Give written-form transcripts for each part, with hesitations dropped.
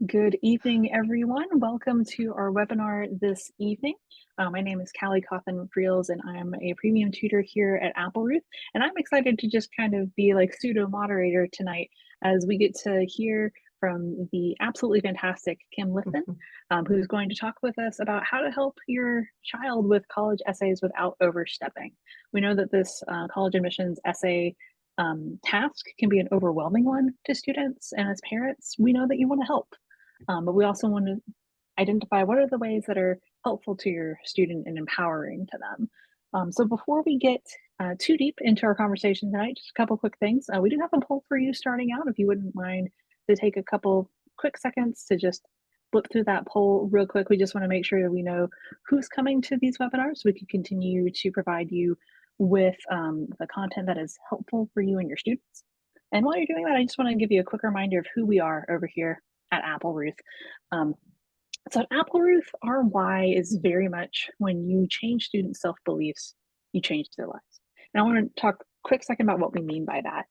Good evening, everyone. Welcome to our webinar this evening. My name is Callie Coffin-Friels, and I'm a premium tutor here at Appleroot. And I'm excited to just kind of be like pseudo moderator tonight as we get to hear from the absolutely fantastic Kim Lifton, who's going to talk with us about how to help your child with college essays without overstepping. We know that this college admissions essay task can be an overwhelming one to students, and as parents, we know that you want to help. But we also want to identify what are the ways that are helpful to your student and empowering to them. So before we get too deep into our conversation tonight, just a couple quick things. We do have a poll for you starting out. If you wouldn't mind to take a couple quick seconds to just flip through that poll real quick. We just want to make sure that we know who's coming to these webinars so we can continue to provide you with the content that is helpful for you and your students. And while you're doing that, I just want to give you a quick reminder of who we are over here at Appleroot. So at Appleroot, our why is very much when you change student self-beliefs, you change their lives. And I want to talk a quick second about what we mean by that.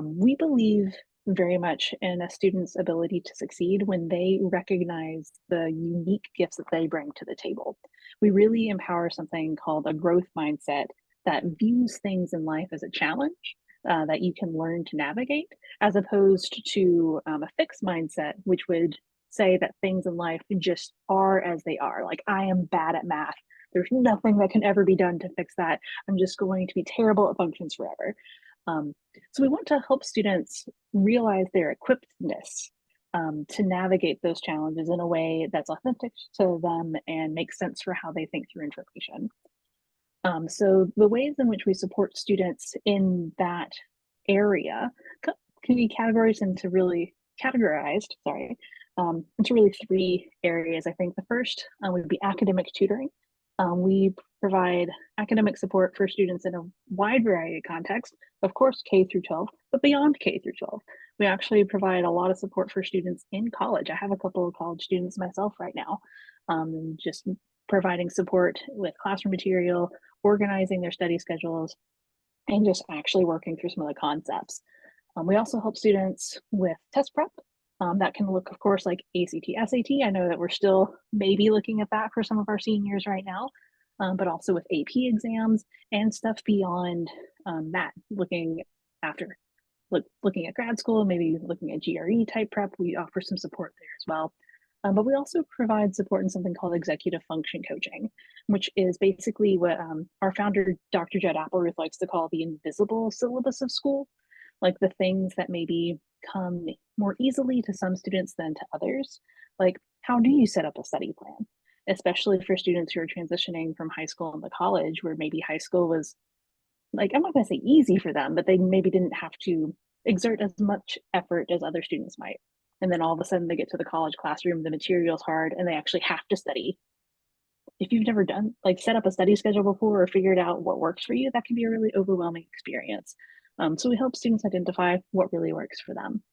We believe very much in a student's ability to succeed when they recognize the unique gifts that they bring to the table. We really empower something called a growth mindset that views things in life as a challenge that you can learn to navigate, as opposed to a fixed mindset, which would say that things in life just are as they are. Like, I am bad at math. There's nothing that can ever be done to fix that. I'm just going to be terrible at functions forever. So we want to help students realize their equippedness to navigate those challenges in a way that's authentic to them and makes sense for how they think through information. So the ways in which we support students in that area can be categorized into really three areas. I think the first would be academic tutoring. We provide academic support for students in a wide variety of contexts, of course, K through 12, but beyond K through 12. We actually provide a lot of support for students in college. I have a couple of college students myself right now, just providing support with classroom material, organizing their study schedules, and just actually working through some of the concepts. We also help students with test prep. That can look, of course, like ACT, SAT. I know that we're still maybe looking at that for some of our seniors right now, but also with AP exams and stuff beyond that, looking at grad school, maybe looking at GRE type prep. We offer some support there as well. But we also provide support in something called executive function coaching, which is basically what our founder, Dr. Jed Appleruth, likes to call the invisible syllabus of school, like the things that maybe come more easily to some students than to others. Like, how do you set up a study plan, especially for students who are transitioning from high school into college, where maybe high school was, like, I'm not going to say easy for them, but they maybe didn't have to exert as much effort as other students might. And then all of a sudden they get to the college classroom, the material's hard, and they actually have to study. If you've never done, like, set up a study schedule before or figured out what works for you, that can be a really overwhelming experience. So we help students identify what really works for them.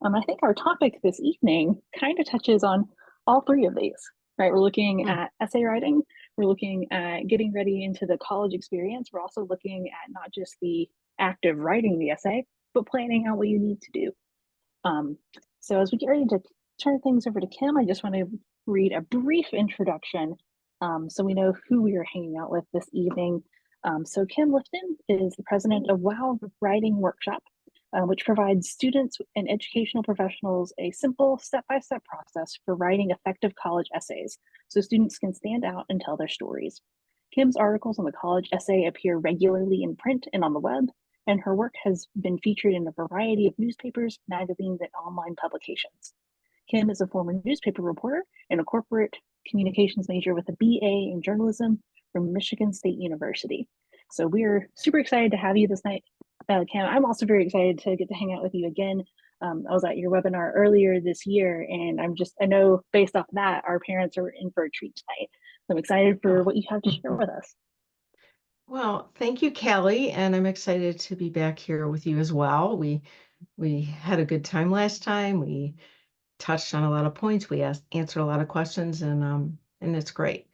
I think our topic this evening kind of touches on all three of these, right? We're looking at essay writing, we're looking at getting ready into the college experience. We're also looking at not just the act of writing the essay, but planning out what you need to do. So as we get ready to turn things over to Kim, I just want to read a brief introduction so we know who we are hanging out with this evening. So Kim Lifton is the president of WOW Writing Workshop, which provides students and educational professionals a simple step-by-step process for writing effective college essays so students can stand out and tell their stories. Kim's articles on the college essay appear regularly in print and on the web, and her work has been featured in a variety of newspapers, magazines, and online publications. Kim is a former newspaper reporter and a corporate communications major with a BA in journalism from Michigan State University. So we're super excited to have you this night, Kim. I'm also very excited to get to hang out with you again. I was at your webinar earlier this year, and I know based off that, our parents are in for a treat tonight. So I'm excited for what you have to share with us. Well, thank you, Callie, and I'm excited to be back here with you as well. We had a good time last time. We touched on a lot of points. We answered a lot of questions, and it's great.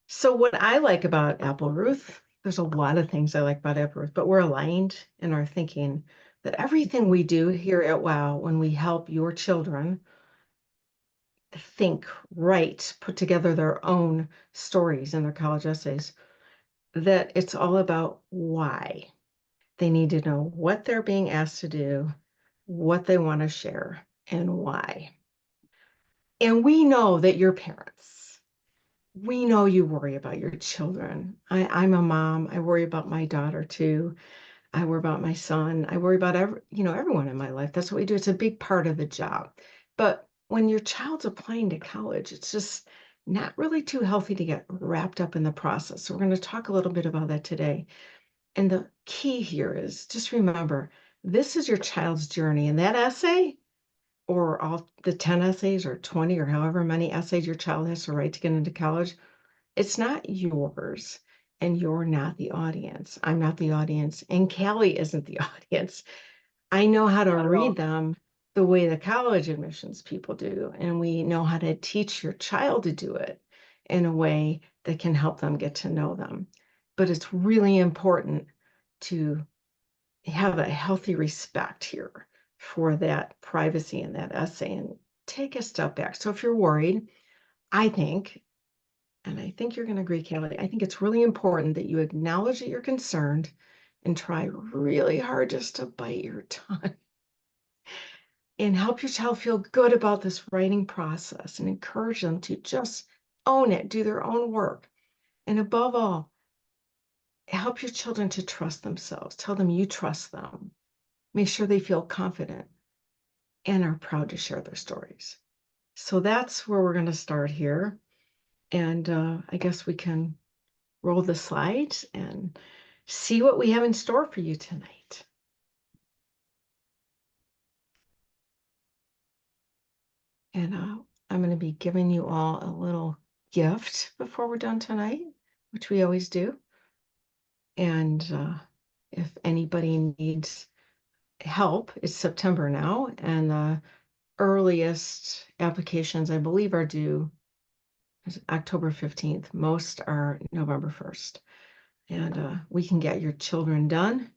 So what I like about Appleroot, there's a lot of things I like about Appleroot, but we're aligned in our thinking that everything we do here at WOW, when we help your children think, write, put together their own stories in their college essays, that it's all about why. They need to know what they're being asked to do, what they want to share, and why. And we know that you're parents. We know you worry about your children. I'm a mom. I worry about my daughter too. I worry about my son. I worry about everyone in my life. That's what we do. It's a big part of the job. But when your child's applying to college, it's just not really too healthy to get wrapped up in the process. So we're going to talk a little bit about that today. And the key here is just remember, this is your child's journey. And that essay, or all the 10 essays or 20 or however many essays your child has to write to get into college, it's not yours. And you're not the audience. I'm not the audience. And Callie isn't the audience. I know how to Not at all. read them the way the college admissions people do. And we know how to teach your child to do it in a way that can help them get to know them. But it's really important to have a healthy respect here for that privacy in that essay and take a step back. So if you're worried, I think, and I think you're going to agree, Kelly, I think it's really important that you acknowledge that you're concerned and try really hard just to bite your tongue and help your child feel good about this writing process and encourage them to just own it, do their own work. And above all, help your children to trust themselves. Tell them you trust them. Make sure they feel confident and are proud to share their stories. So that's where we're going to start here. And I guess we can roll the slides and see what we have in store for you tonight. And I'm going to be giving you all a little gift before we're done tonight, which we always do. And if anybody needs help, it's September now, and the earliest applications, I believe, are due October 15th. Most are November 1st. And we can get your children done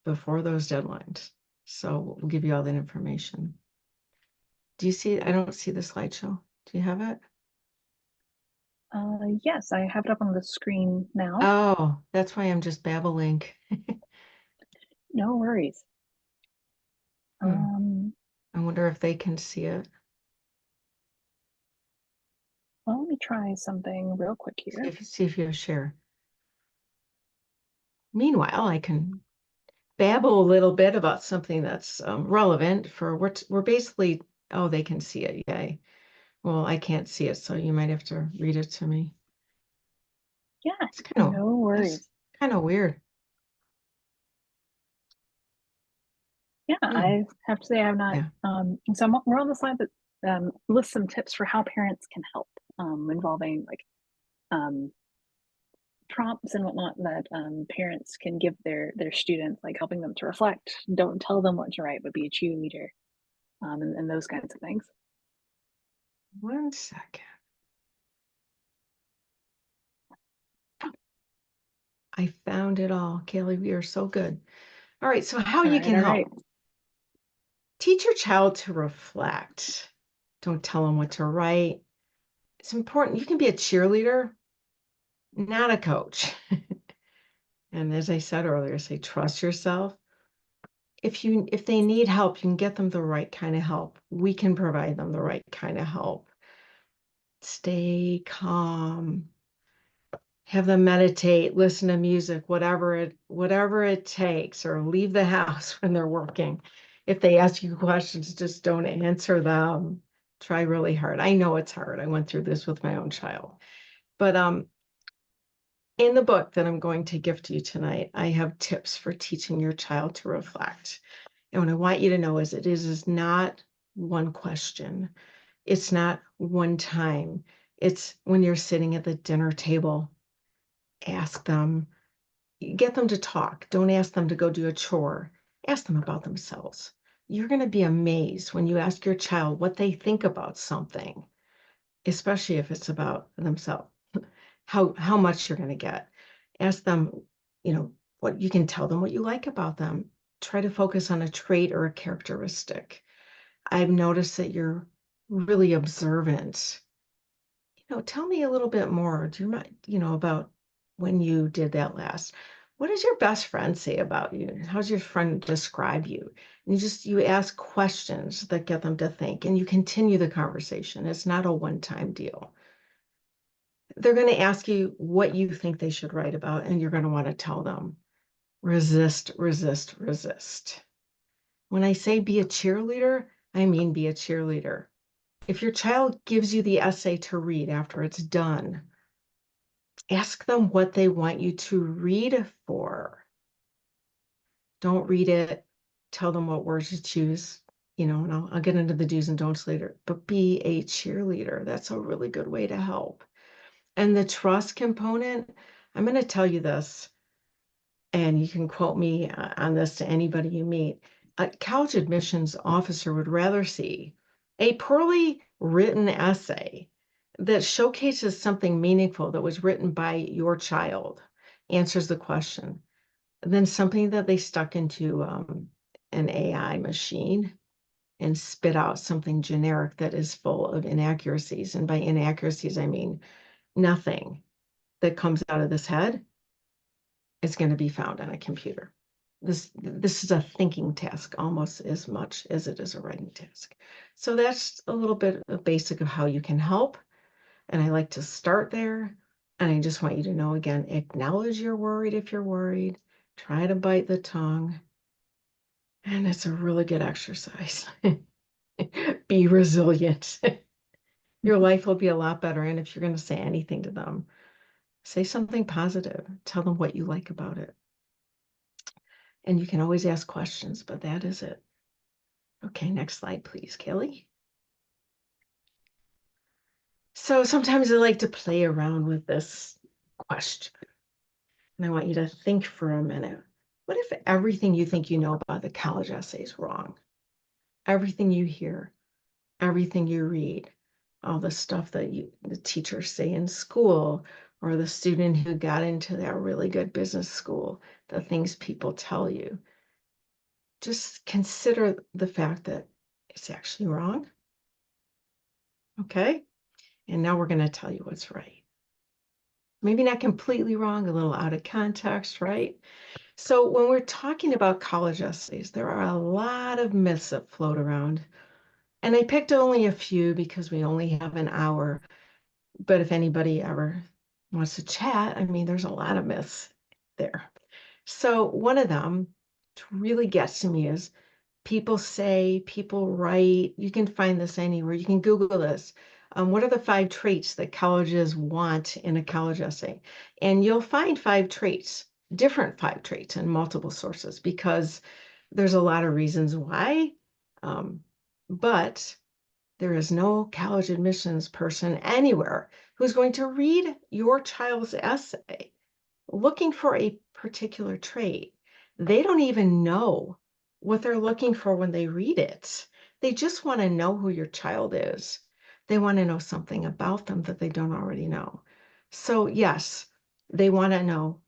before those deadlines. So we'll give you all that information. Do you see? I don't see the slideshow. Do you have it? Yes, I have it up on the screen now. Oh, that's why I'm just babbling. No worries. I wonder if they can see it. Well, let me try something real quick here. See if you share. Meanwhile, I can babble a little bit about something that's relevant for what we're basically. Oh, they can see it. Yay. Well, I can't see it, so you might have to read it to me. Yeah, It's kind no worries. It's kind of weird. Yeah, I have to say I'm not. Yeah. We're on the slide that lists some tips for how parents can help, involving like prompts and whatnot that parents can give their students, like helping them to reflect. Don't tell them what to write, but be a cheerleader, and those kinds of things. 1 second. I found it all. Kaylee, we are so good. All right, so how you can help. Teach your child to reflect. Don't tell them what to write. It's important. You can be a cheerleader, not a coach. And as I said earlier, say trust yourself. If they need help, you can get them the right kind of help. We can provide them the right kind of help. Stay calm. Have them meditate, listen to music, whatever it takes, or leave the house when they're working. If they ask you questions, just don't answer them. Try really hard. I know it's hard. I went through this with my own child. But in the book that I'm going to give to you tonight, I have tips for teaching your child to reflect. And what I want you to know is it is not one question. It's not one time. It's when you're sitting at the dinner table, ask them, get them to talk. Don't ask them to go do a chore. Ask them about themselves. You're going to be amazed when you ask your child what they think about something, especially if it's about themselves, how much you're going to get. Ask them, what you can tell them what you like about them. Try to focus on a trait or a characteristic. I've noticed that you're really observant. Tell me a little bit more. Do you mind, about when you did that last? What does your best friend say about you? How's your friend describe you? And you ask questions that get them to think, and you continue the conversation. It's not a one-time deal. They're going to ask you what you think they should write about, and you're going to want to tell them. Resist, resist, resist. When I say be a cheerleader, I mean be a cheerleader. If your child gives you the essay to read after it's done, ask them what they want you to read for. Don't read it. Tell them what words to choose, and I'll get into the do's and don'ts later, but be a cheerleader. That's a really good way to help. And the trust component, I'm going to tell you this, and you can quote me on this to anybody you meet. A college admissions officer would rather see a poorly written essay that showcases something meaningful that was written by your child, answers the question, than something that they stuck into an AI machine and spit out something generic that is full of inaccuracies. And by inaccuracies, I mean nothing that comes out of this head is going to be found on a computer. This is a thinking task almost as much as it is a writing task. So that's a little bit of basic of how you can help. And I like to start there. And I just want you to know, again, acknowledge you're worried if you're worried. Try to bite the tongue. And it's a really good exercise. Be resilient. Your life will be a lot better. And if you're going to say anything to them, say something positive. Tell them what you like about it. And you can always ask questions, but that is it. Okay, next slide, please, Kelly. So sometimes I like to play around with this question. And I want you to think for a minute. What if everything you think you know about the college essay is wrong? Everything you hear, everything you read, all the stuff that the teachers say in school, or the student who got into that really good business school, the things people tell you. Just consider the fact that it's actually wrong. Okay? And now we're going to tell you what's right. Maybe not completely wrong, a little out of context, right? So when we're talking about college essays, there are a lot of myths that float around. And I picked only a few because we only have an hour. But if anybody ever wants to chat, I mean, there's a lot of myths there. So one of them, which really gets to me, is people say, people write, you can find this anywhere. You can Google this. What are the 5 traits that colleges want in a college essay? And you'll find 5 traits, different 5 traits in multiple sources, because there's a lot of reasons why. But there is no college admissions person anywhere who's going to read your child's essay looking for a particular trait. They don't even know what they're looking for when they read it. They just want to know who your child is. They want to know something about them that they don't already know. So yes, they want to know,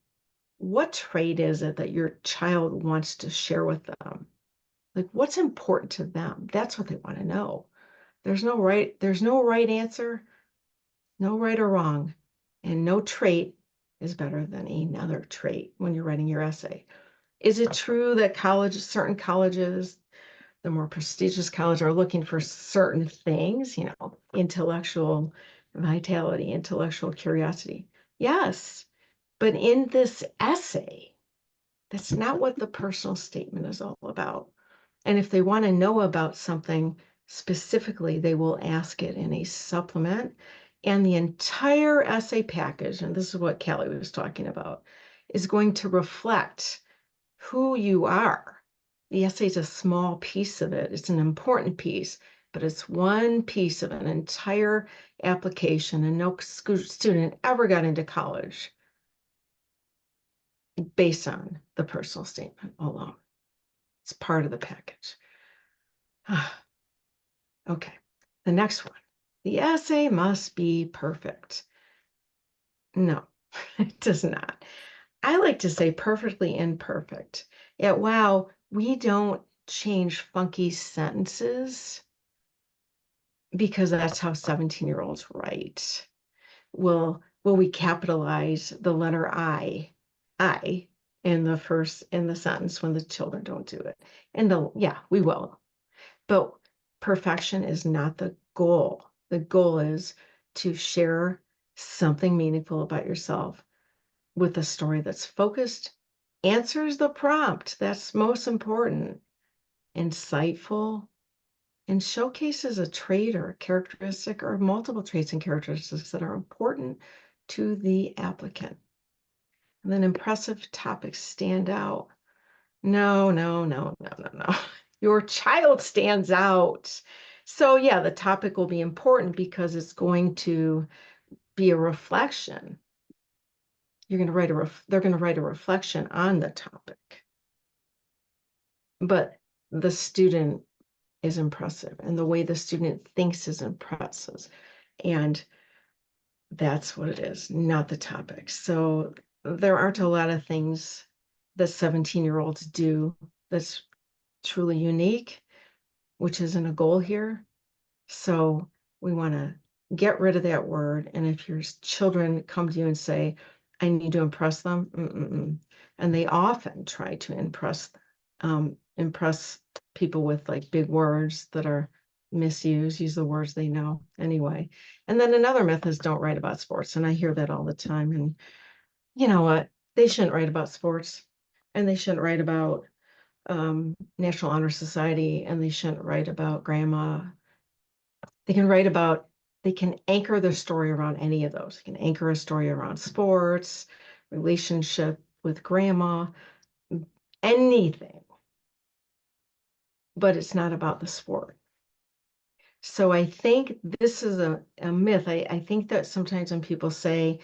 what trait is it that your child wants to share with them? Like, what's important to them? That's what they want to know. There's no right answer, no right or wrong, and no trait is better than another trait when you're writing your essay. Is it true that certain colleges, the more prestigious colleges, are looking for certain things, intellectual vitality, intellectual curiosity? Yes, but in this essay, that's not what the personal statement is all about. And if they want to know about something specifically, they will ask it in a supplement. And the entire essay package, and this is what Kelly was talking about, is going to reflect who you are. The essay is a small piece of it. It's an important piece, but it's one piece of an entire application, and no student ever got into college based on the personal statement alone. It's part of the package. Okay, the next one. The essay must be perfect. No, it does not. I like to say perfectly imperfect. At Wow, we don't change funky sentences because that's how 17-year-olds write. Will we capitalize the letter I in the sentence when the children don't do it? Yeah, we will. But perfection is not the goal. The goal is to share something meaningful about yourself with a story that's focused, answers the prompt. That's most important, insightful, and showcases a trait or a characteristic or multiple traits and characteristics that are important to the applicant. And then impressive topics stand out. No, no, no, no, no, no. Your child stands out. So yeah, the topic will be important because it's going to be a reflection. They're going to write a reflection on the topic. But the student is impressive, and the way the student thinks is impressive. And that's what it is, not the topic. So there aren't a lot of things that 17-year-olds do that's truly unique, which isn't a goal here. So we want to get rid of that word. And if your children come to you and say, I need to impress them, and they often try to impress people with like big words that are misused, use the words they know anyway. And then another myth is don't write about sports. And I hear that all the time. And you know what? They shouldn't write about sports, and they shouldn't write about National Honor Society, and they shouldn't write about grandma. They can write about, they can anchor their story around any of those. They can anchor a story around sports, relationship with grandma, anything, but it's not about the sport. So I think this is a myth. I think that sometimes when people say,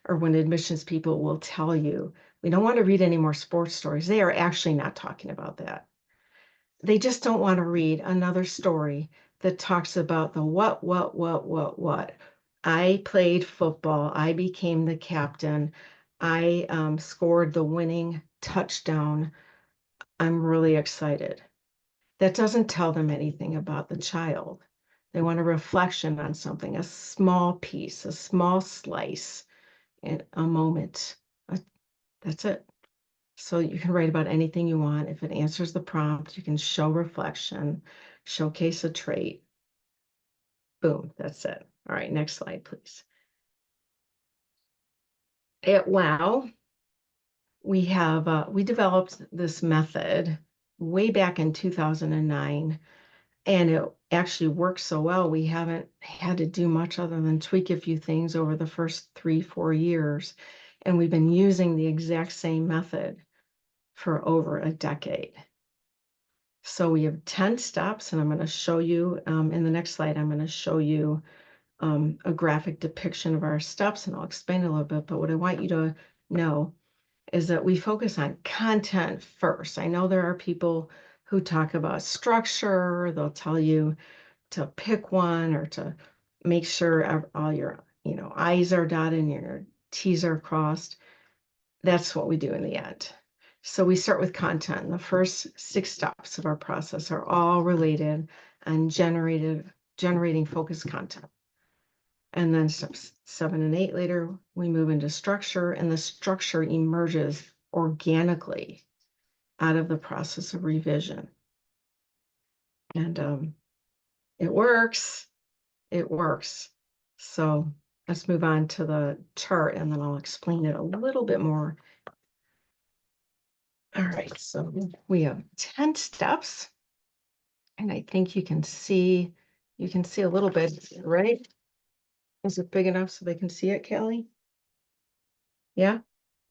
or when admissions people will tell you, we don't want to read any more sports stories, they are actually not talking about that. They just don't want to read another story that talks about the what. I played football. I became the captain. I scored the winning touchdown. I'm really excited. That doesn't tell them anything about the child. They want a reflection on something, a small piece, a small slice, in a moment. That's it. So you can write about anything you want. If it answers the prompt, you can show reflection, showcase a trait. Boom, that's it. All right, next slide, please. At WOW, we developed this method way back in 2009, and it actually works so well. We haven't had to do much other than tweak a few things over the first 3-4 years, and we've been using the exact same method for over a decade. So we have 10 steps, and I'm going to show you in the next slide, I'm going to show you a graphic depiction of our steps, and I'll explain a little bit. But what I want you to know is that we focus on content first. I know there are people who talk about structure. They'll tell you to pick one or to make sure all your I's are dotted and your T's are crossed. That's what we do in the end. So we start with content. The first 6 steps of our process are all related and generating focused content. And then steps 7 and 8 later, we move into structure, and the structure emerges organically out of the process of revision. And it works. It works. So let's move on to the chart, and then I'll explain it a little bit more. All right, so we have 10 steps, and I think you can see a little bit, right? Is it big enough so they can see it, Kelly? Yeah?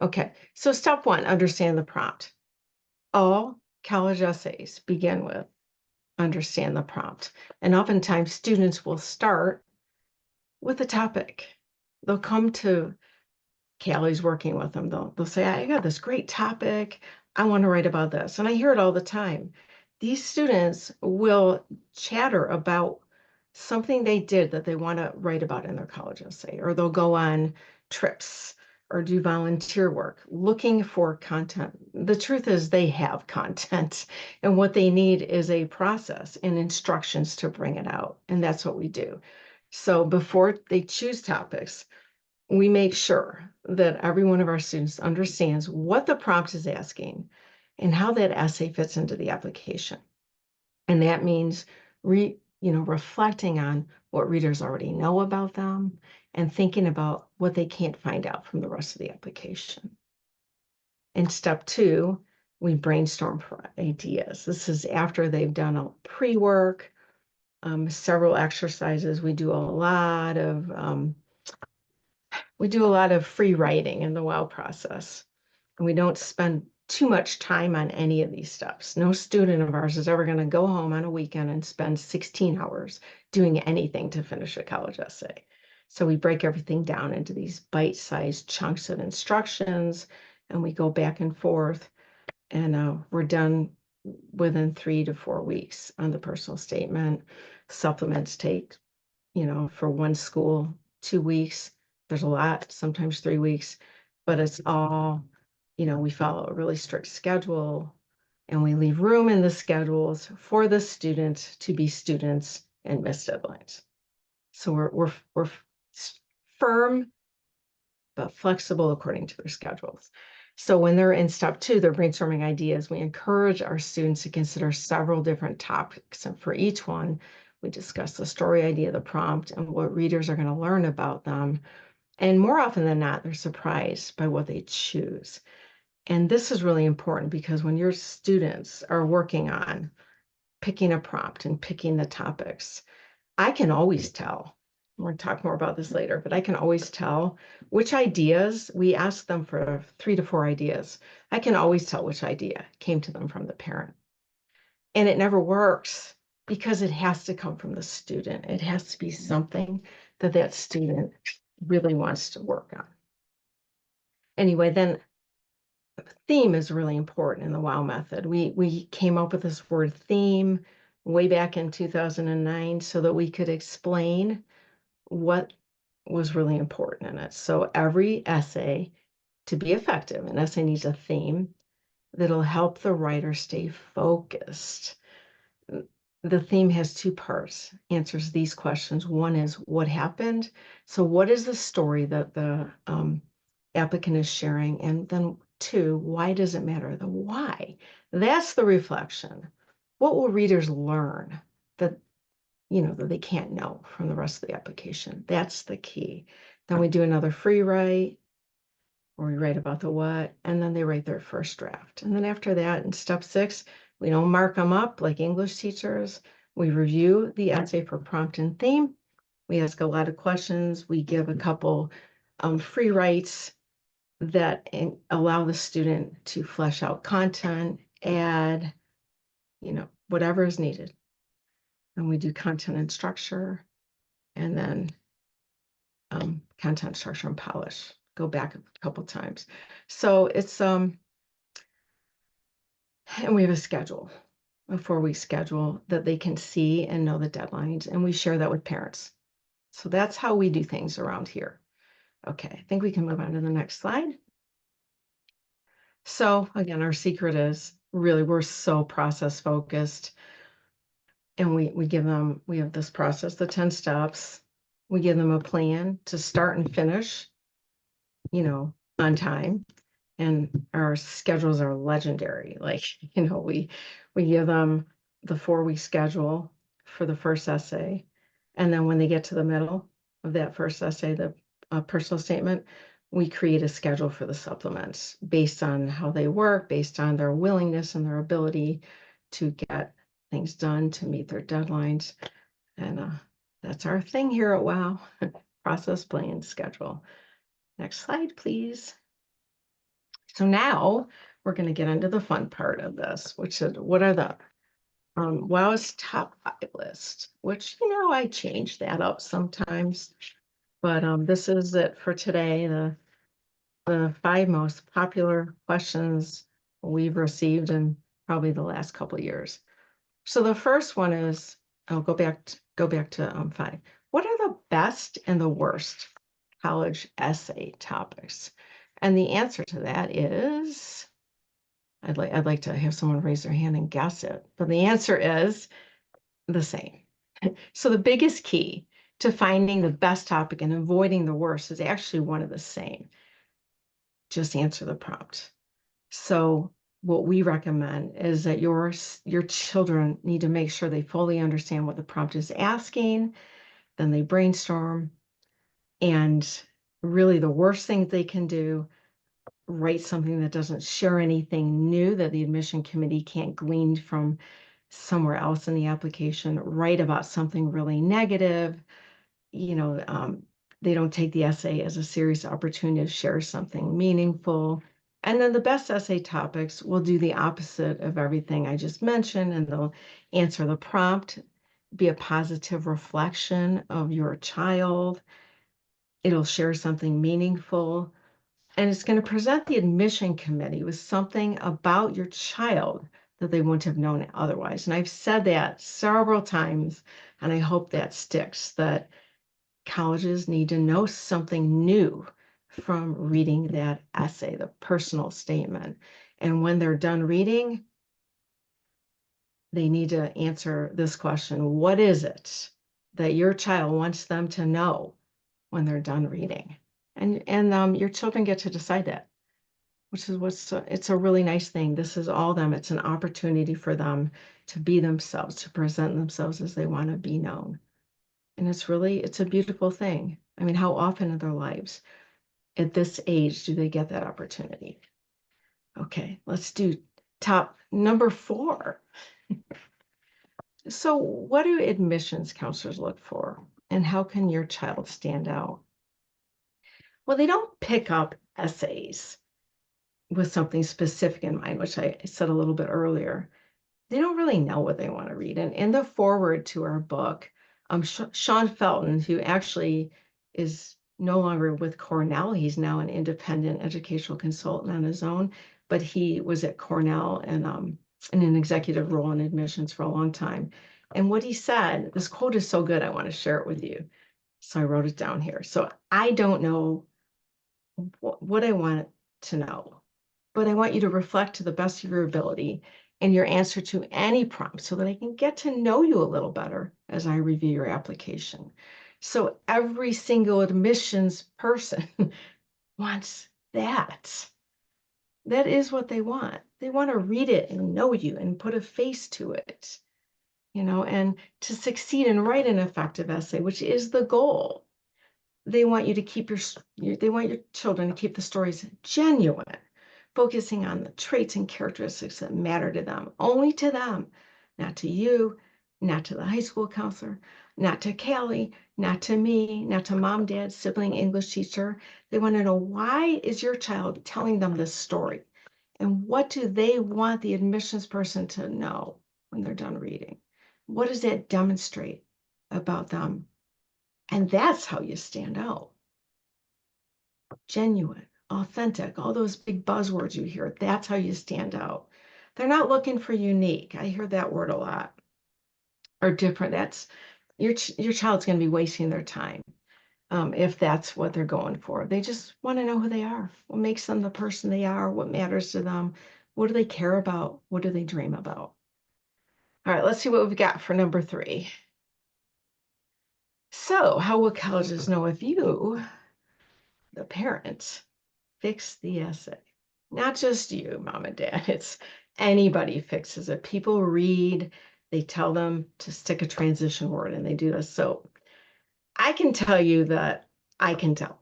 Okay, so step 1, understand the prompt. All college essays begin with understand the prompt. And oftentimes students will start with a topic. They'll come to Callie's working with them. They'll say, I got this great topic. I want to write about this. And I hear it all the time. These students will chatter about something they did that they want to write about in their college essay, or they'll go on trips, or do volunteer work, looking for content. The truth is they have content, and what they need is a process and instructions to bring it out. And that's what we do. So before they choose topics, we make sure that every one of our students understands what the prompt is asking and how that essay fits into the application. And that means reflecting on what readers already know about them and thinking about what they can't find out from the rest of the application. In step 2, we brainstorm for ideas. This is after they've done a pre-work, several exercises. We do a lot of free writing in the WOW process. And we don't spend too much time on any of these steps. No student of ours is ever going to go home on a weekend and spend 16 hours doing anything to finish a college essay. So we break everything down into these bite-sized chunks of instructions, and we go back and forth, and we're done within 3 to 4 weeks on the personal statement. Supplements take, for one school, 2 weeks. There's a lot, sometimes 3 weeks, but it's all, we follow a really strict schedule, and we leave room in the schedules for the students to be students and miss deadlines. So we're firm but flexible according to their schedules. So when they're in step 2, they're brainstorming ideas. We encourage our students to consider several different topics, and for each one, we discuss the story idea, the prompt, and what readers are going to learn about them. And more often than not, they're surprised by what they choose. And this is really important because when your students are working on picking a prompt and picking the topics, I can always tell. We're going to talk more about this later, but I can always tell which ideas. We ask them for 3 to 4 ideas. I can always tell which idea came to them from the parent. And it never works because it has to come from the student. It has to be something that that student really wants to work on. Anyway, then theme is really important in the WOW method. We came up with this word theme way back in 2009 so that we could explain what was really important in it. So every essay, to be effective, an essay needs a theme that'll help the writer stay focused. The theme has 2 parts, answers these questions. One is what happened? So what is the story that the applicant is sharing? And then 2, why does it matter? The why. That's the reflection. What will readers learn that that they can't know from the rest of the application? That's the key. Then we do another free write, where we write about the what, and then they write their first draft. And then after that, in step 6, we don't mark them up like English teachers. We review the essay for prompt and theme. We ask a lot of questions. We give a couple free writes that allow the student to flesh out content, add, whatever is needed. And we do content and structure, and then content structure and polish. Go back a couple times. So it's and we have a schedule, a 4-week schedule that they can see and know the deadlines, and we share that with parents. So that's how we do things around here. Okay, I think we can move on to the next slide. So again, our secret is really we're so process focused, and we have this process, the 10 steps. We give them a plan to start and finish, on time. And our schedules are legendary. Like, we give them the 4-week schedule for the first essay. And then when they get to the middle of that first essay, the personal statement, we create a schedule for the supplements based on how they work, based on their willingness and their ability to get things done to meet their deadlines. And that's our thing here at WOW, process, plan, schedule. Next slide, please. So now we're going to get into the fun part of this, which is what are the WOW's top 5 list, which, I change that up sometimes, but this is it for today. The 5 most popular questions we've received in probably the last couple of years. So the first one is, I'll go back to 5. What are the best and the worst college essay topics? And the answer to that is, I'd like to have someone raise their hand and guess it, but the answer is the same. So the biggest key to finding the best topic and avoiding the worst is actually one of the same. Just answer the prompt. So what we recommend is that your children need to make sure they fully understand what the prompt is asking, then they brainstorm, and really the worst thing they can do, write something that doesn't share anything new that the admission committee can't glean from somewhere else in the application, write about something really negative. They don't take the essay as a serious opportunity to share something meaningful. And then the best essay topics will do the opposite of everything I just mentioned, and they'll answer the prompt, be a positive reflection of your child. It'll share something meaningful, and it's going to present the admission committee with something about your child that they wouldn't have known otherwise. And I've said that several times, and I hope that sticks, that colleges need to know something new from reading that essay, the personal statement. And when they're done reading, they need to answer this question: what is it that your child wants them to know when they're done reading? And your children get to decide that, which is it's a really nice thing. This is all them. It's an opportunity for them to be themselves, to present themselves as they want to be known. And it's a beautiful thing. I mean, how often in their lives at this age do they get that opportunity? Okay, let's do top number 4. So what do admissions counselors look for, and how can your child stand out? Well, they don't pick up essays with something specific in mind, which I said a little bit earlier. They don't really know what they want to read. And in the foreword to our book, Sean Felton, who actually is no longer with Cornell, he's now an independent educational consultant on his own, but he was at Cornell and in an executive role in admissions for a long time. And what he said, this quote is so good, I want to share it with you. So I wrote it down here. So I don't know what I want to know, but I want you to reflect to the best of your ability in your answer to any prompt so that I can get to know you a little better as I review your application. So every single admissions person wants that. That is what they want. They want to read it and know you and put a face to it, and to succeed and write an effective essay, which is the goal. They want you to they want your children to keep the stories genuine, focusing on the traits and characteristics that matter to them, only to them, not to you, not to the high school counselor, not to Callie, not to me, not to mom, dad, sibling, English teacher. They want to know, why is your child telling them this story? And what do they want the admissions person to know when they're done reading? What does that demonstrate about them? And that's how you stand out. Genuine, authentic, all those big buzzwords you hear, that's how you stand out. They're not looking for unique. I hear that word a lot. Or different. That's your child's going to be wasting their time if that's what they're going for. They just want to know who they are. What makes them the person they are? What matters to them? What do they care about? What do they dream about? All right, let's see what we've got for number 3. So, how will colleges know if you, the parent, fix the essay? Not just you, mom and dad. It's anybody fixes it. People read, they tell them to stick a transition word, and they do this. So I can tell you that I can tell.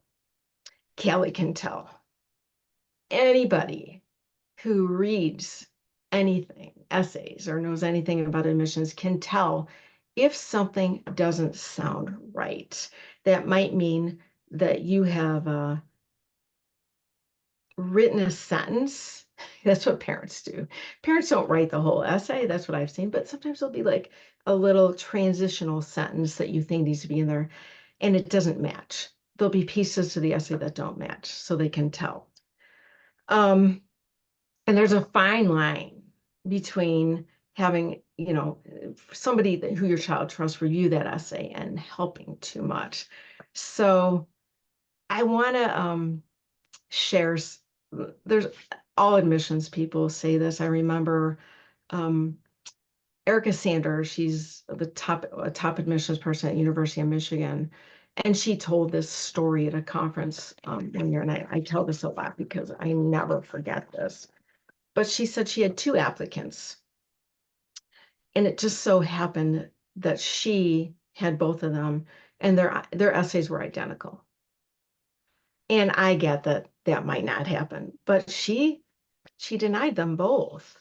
Kelly can tell. Anybody who reads anything, essays, or knows anything about admissions can tell if something doesn't sound right. That might mean that you have written a sentence. That's what parents do. Parents don't write the whole essay. That's what I've seen. But sometimes there'll be like a little transitional sentence that you think needs to be in there, and it doesn't match. There'll be pieces to the essay that don't match, so they can tell. And there's a fine line between having, somebody who your child trusts review that essay and helping too much. So I want to shares, there's all admissions people say this. I remember Erica Sanders, she's a top admissions person at University of Michigan. And she told this story at a conference one year, and I tell this a lot because I never forget this. But she said she had 2 applicants, and it just so happened that she had both of them, and their essays were identical. And I get that that might not happen, but she denied them both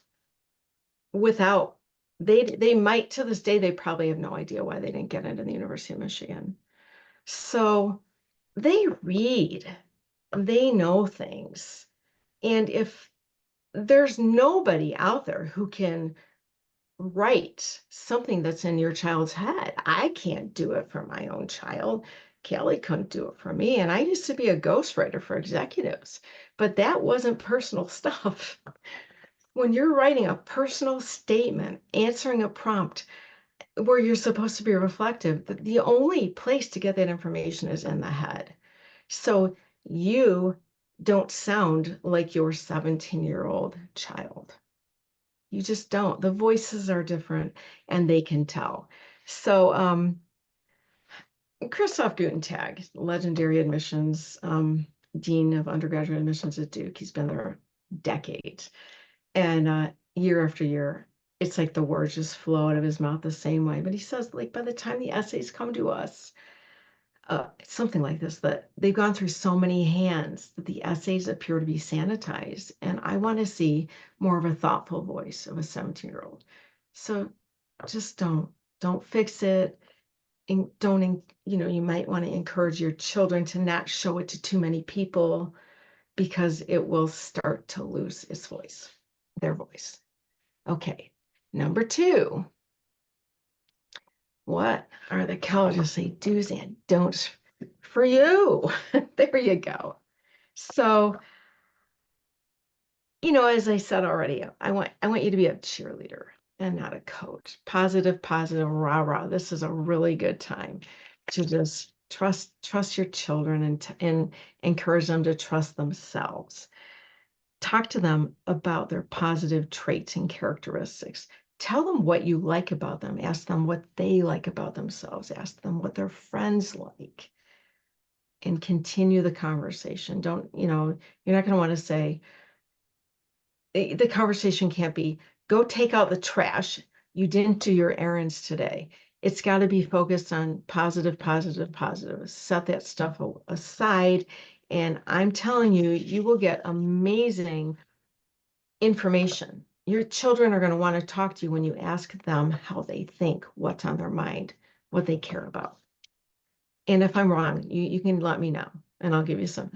without, they might, to this day, they probably have no idea why they didn't get into the University of Michigan. So they read, they know things. And if there's nobody out there who can write something that's in your child's head, I can't do it for my own child. Kelly couldn't do it for me. And I used to be a ghostwriter for executives, but that wasn't personal stuff. When you're writing a personal statement, answering a prompt where you're supposed to be reflective, the only place to get that information is in the head. So you don't sound like your 17-year-old child. You just don't. The voices are different and they can tell. So Christoph Gutentag, legendary admissions dean of undergraduate admissions at Duke. He's been there decades. And year after year, it's like the words just flow out of his mouth the same way. But he says, like, by the time the essays come to us, something like this, that they've gone through so many hands that the essays appear to be sanitized. And I want to see more of a thoughtful voice of a 17-year-old. So just don't fix it. And don't, you might want to encourage your children to not show it to too many people, because it will start to lose its voice, their voice. Okay, number 2. What are the college essay do's and don'ts for you? There you go. So, as I said already, I want you to be a cheerleader and not a coach. Positive, rah, rah. This is a really good time to just trust your children and encourage them to trust themselves. Talk to them about their positive traits and characteristics. Tell them what you like about them. Ask them what they like about themselves. Ask them what their friends like. And continue the conversation. Don't, you're not going to want to say, the conversation can't be, go take out the trash. You didn't do your errands today. It's got to be focused on positive. Set that stuff aside. And I'm telling you, you will get amazing information. Your children are going to want to talk to you when you ask them how they think, what's on their mind, what they care about. And if I'm wrong, you can let me know, and I'll give you some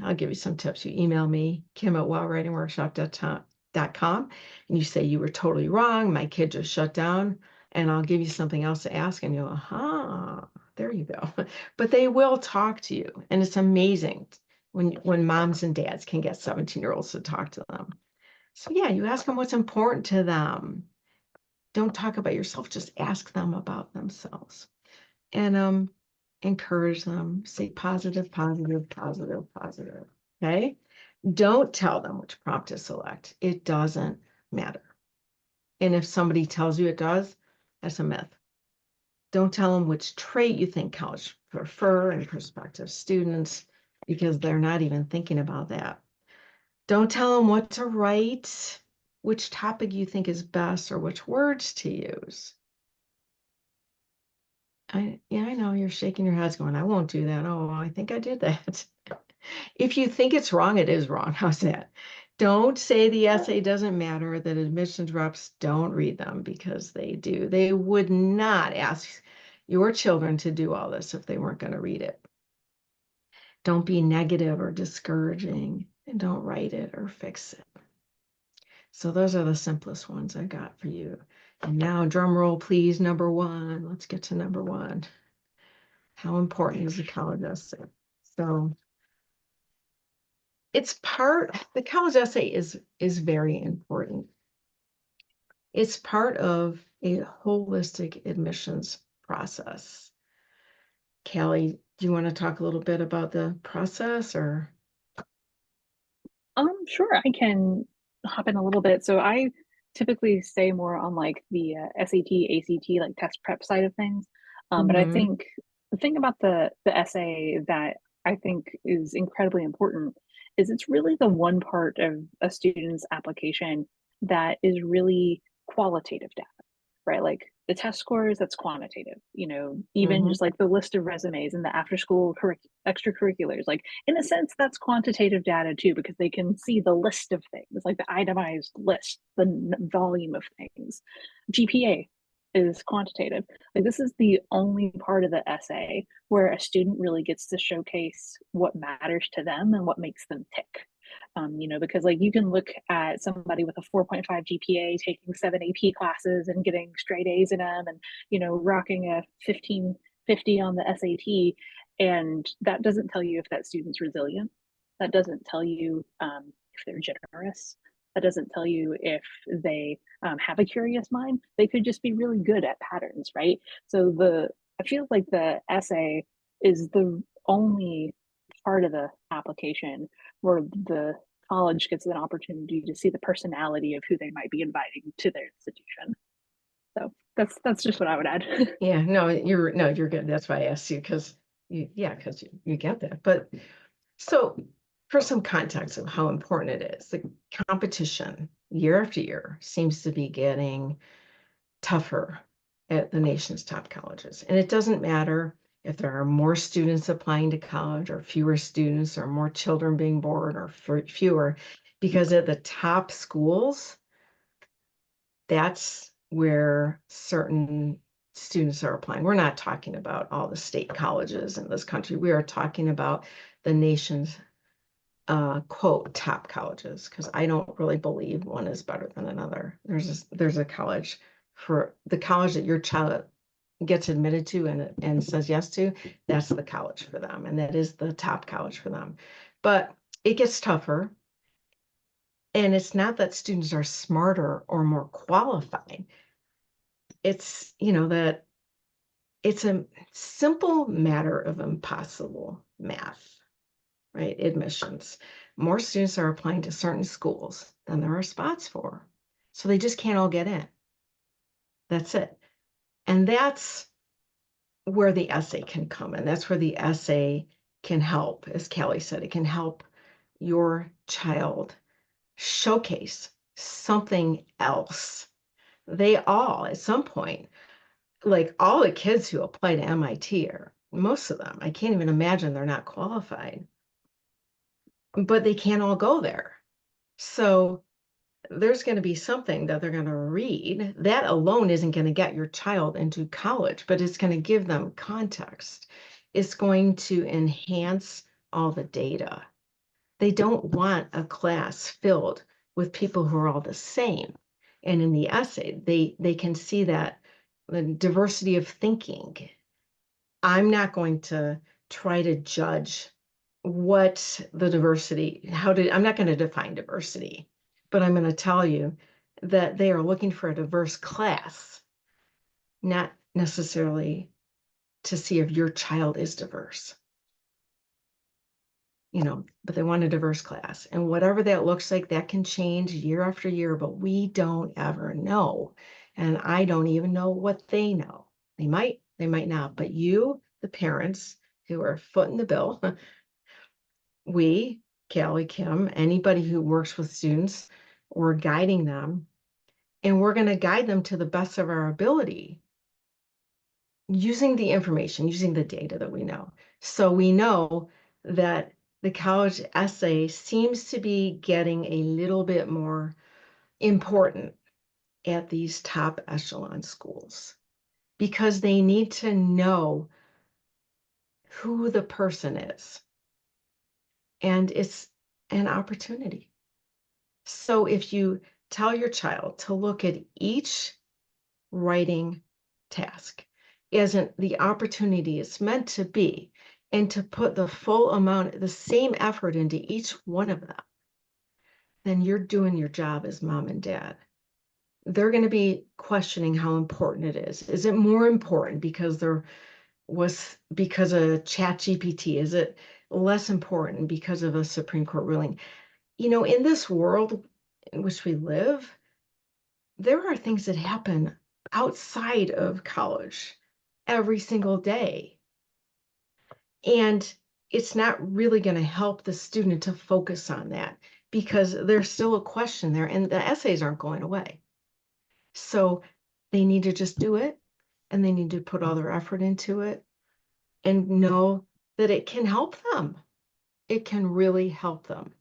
tips. You email me, kim@wellwritingworkshop.com, and you say you were totally wrong. My kid just shut down, and I'll give you something else to ask, and you'll, aha, there you go. But they will talk to you, and it's amazing when moms and dads can get 17-year-olds to talk to them. So yeah, you ask them what's important to them. Don't talk about yourself, just ask them about themselves. And encourage them, say positive. Okay? Don't tell them which prompt to select. It doesn't matter. And if somebody tells you it does, that's a myth. Don't tell them which trait you think college prefer and prospective students, because they're not even thinking about that. Don't tell them what to write, which topic you think is best, or which words to use. I know you're shaking your heads going, I won't do that. Oh, I think I did that. If you think it's wrong, it is wrong. How's that? Don't say the essay doesn't matter, that admissions reps don't read them, because they do. They would not ask your children to do all this if they weren't going to read it. Don't be negative or discouraging, and don't write it or fix it. So those are the simplest ones I got for you. And now, drum roll, please, number 1. Let's get to number 1. How important is the college essay? So the college essay is very important. It's part of a holistic admissions process. Callie, do you want to talk a little bit about the process, or? Sure, I can hop in a little bit. So I typically stay more on like the SAT, ACT, like test prep side of things. But I Hmm. think the thing about the essay that I think is incredibly important is it's really the one part of a student's application that is really qualitative data, right? Like the test scores, that's quantitative, even Hmm. just like the list of resumes and the after school extracurriculars, like in a sense, that's quantitative data too, because they can see the list of things, like the itemized list, the volume of things. GPA is quantitative. Like this is the only part of the essay where a student really gets to showcase what matters to them and what makes them tick. Because like you can look at somebody with a 4.5 GPA taking 7 AP classes and getting straight A's in them and, rocking a 1550 on the SAT. And that doesn't tell you if that student's resilient. That doesn't tell you if they're generous. That doesn't tell you if they have a curious mind. They could just be really good at patterns, right? So I feel like the essay is the only part of the application where the college gets an opportunity to see the personality of who they might be inviting to their institution. So that's just what I would add. Yeah, no, you're good. That's why I asked you because you get that. But so for some context of how important it is, the competition year after year seems to be getting tougher at the nation's top colleges. And it doesn't matter if there are more students applying to college or fewer students or more children being born or fewer, because at the top schools, that's where certain students are applying. We're not talking about all the state colleges in this country. We are talking about the nation's quote top colleges, because I don't really believe one is better than another. There's a college for the college that your child gets admitted to and says yes to. That's the college for them, and that is the top college for them. But it gets tougher, and it's not that students are smarter or more qualified. It's that it's a simple matter of impossible math, right? Admissions. More students are applying to certain schools than there are spots for. So they just can't all get in. That's it. And that's where the essay can come in. That's where the essay can help. As Callie said, it can help your child showcase something else. They all, at some point, like all the kids who apply to MIT are, most of them, I can't even imagine they're not qualified, but they can't all go there. So there's going to be something that they're going to read. That alone isn't going to get your child into college, but it's going to give them context. It's going to enhance all the data. They don't want a class filled with people who are all the same. And in the essay, they can see that the diversity of thinking. I'm not going to try to judge what the diversity, I'm not going to define diversity, but I'm going to tell you that they are looking for a diverse class, not necessarily to see if your child is diverse, but they want a diverse class. And whatever that looks like, that can change year after year, but we don't ever know. And I don't even know what they know. They might not, but you, the parents who are footing the bill, we, Callie, Kim, anybody who works with students, we're guiding them, and we're going to guide them to the best of our ability using the information, using the data that we know. So we know that the college essay seems to be getting a little bit more important at these top echelon schools because they need to know who the person is. And it's an opportunity. So if you tell your child to look at each writing task as the opportunity it's meant to be, and to put the full amount, the same effort into each one of them, then you're doing your job as mom and dad. They're going to be questioning how important it is. Is it more important because of Chat GPT? Is it less important because of a Supreme Court ruling? in this world in which we live, there are things that happen outside of college every single day. And it's not really going to help the student to focus on that because there's still a question there and the essays aren't going away. So they need to just do it and they need to put all their effort into it and know that it can help them. It can really help them.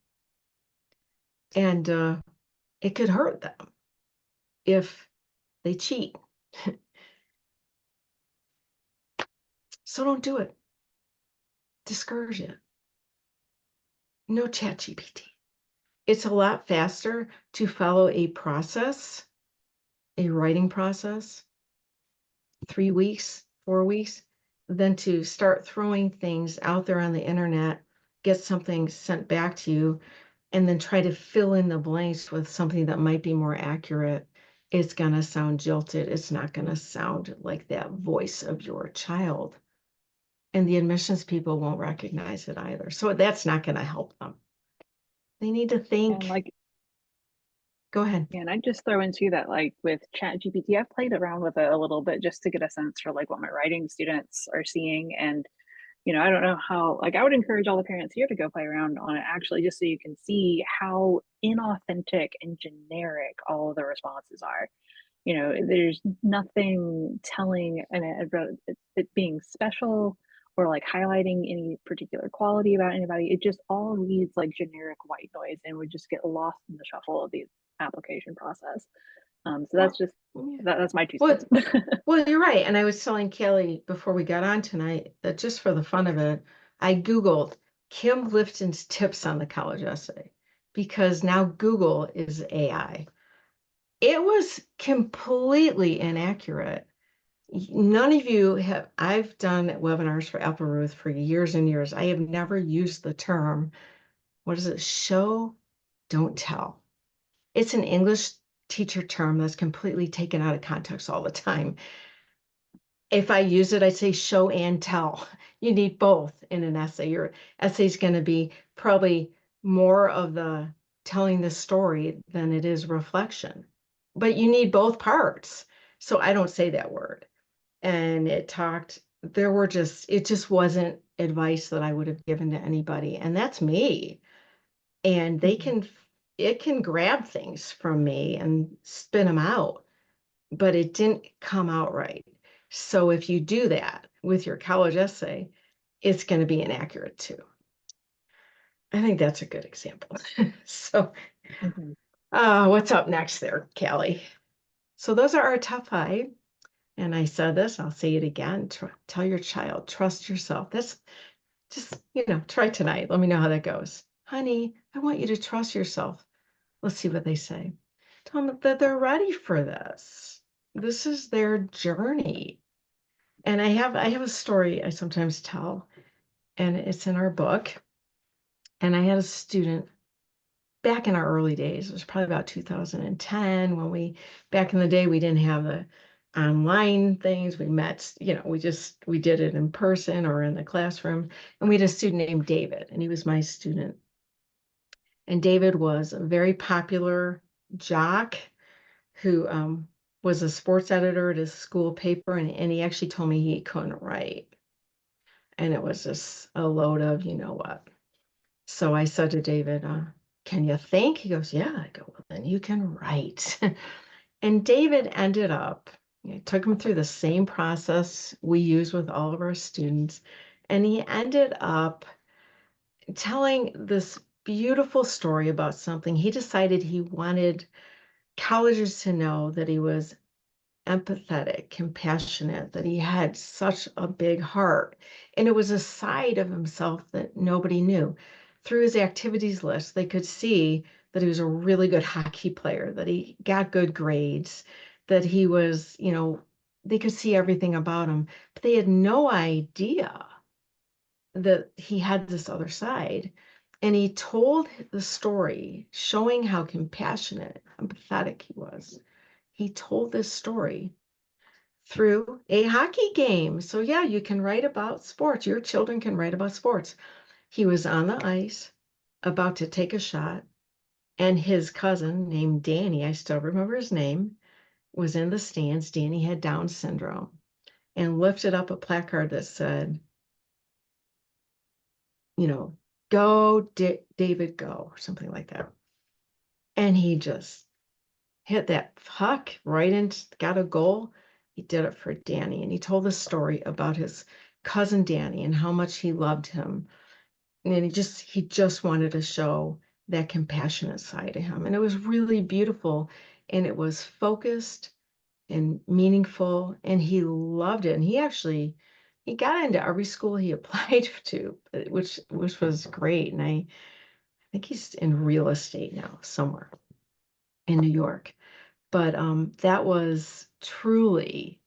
And it could hurt them if they cheat. So don't do it. Discourage it. No ChatGPT. It's a lot faster to follow a process, a writing process, 3 weeks, 4 weeks, than to start throwing things out there on the internet, get something sent back to you, and then try to fill in the blanks with something that might be more accurate. It's going to sound jilted. It's not going to sound like that voice of your child. And the admissions people won't recognize it either. So that's not going to help them. They need to And think. like, Go ahead. yeah, and I just throw into that, like with Chat GPT, I've played around with it a little bit just to get a sense for like what my writing students are seeing. And, I don't know how, like, I would encourage all the parents here to go play around on it actually, just so you can see how inauthentic and generic all of the responses are. There's nothing telling and it being special or like highlighting any particular quality about anybody. It just all reads like generic white noise and would just get lost in the shuffle of the application process. So Well, that's just yeah. that's my 2 Well, cents. well, you're right. And I was telling Kelly before we got on tonight that just for the fun of it, I Googled Kim Lifton's tips on the college essay because now Google is AI. It was completely inaccurate. None of you have, I've done webinars for Apple Ruth for years and years. I have never used the term, what is it? Show, don't tell. It's an English teacher term that's completely taken out of context all the time. If I use it, I say show and tell. You need both in an essay. Your essay is going to be probably more of the telling the story than it is reflection. But you need both parts. So I don't say that word. And it just wasn't advice that I would have given to anybody. And that's me. And it can grab things from me and spin them out, but it didn't come out right. So if you do that with your college essay, it's going to be inaccurate too. I think that's a good example. So, Mhm. what's up next there, Callie? So those are our top 5. And I said this, I'll say it again. Tell your child, trust yourself. That's just, try tonight. Let me know how that goes. Honey, I want you to trust yourself. Let's see what they say. Tell them that they're ready for this. This is their journey. And I have a story I sometimes tell, and it's in our book. And I had a student back in our early days. It was probably about 2010 when back in the day, we didn't have the online things. We met, we did it in person or in the classroom. And we had a student named David, and he was my student. And David was a very popular jock who was a sports editor at his school paper, and he actually told me he couldn't write. And it was just a load of, you know what. So I said to David, can you think? He goes, yeah. I go, well, then you can write. And David ended up, it took him through the same process we use with all of our students. And he ended up telling this beautiful story about something. He decided he wanted colleges to know that he was empathetic, compassionate, that he had such a big heart. And it was a side of himself that nobody knew. Through his activities list, they could see that he was a really good hockey player, that he got good grades, that he was, they could see everything about him, but they had no idea that he had this other side. And he told the story showing how compassionate, empathetic he was. He told this story through a hockey game. So yeah, you can write about sports. Your children can write about sports. He was on the ice about to take a shot, And his cousin named Danny, I still remember his name, was in the stands. Danny had Down syndrome and lifted up a placard that said, you know, go, David, go, or something like that. And he just hit that puck right in, got a goal. He did it for Danny. And he told the story about his cousin Danny and how much he loved him. And he just wanted to show that compassionate side of him. And it was really beautiful. And it was focused and meaningful. And he loved it. And he got into every school he applied to, which was great. And I think he's in real estate now somewhere in New York. But that was truly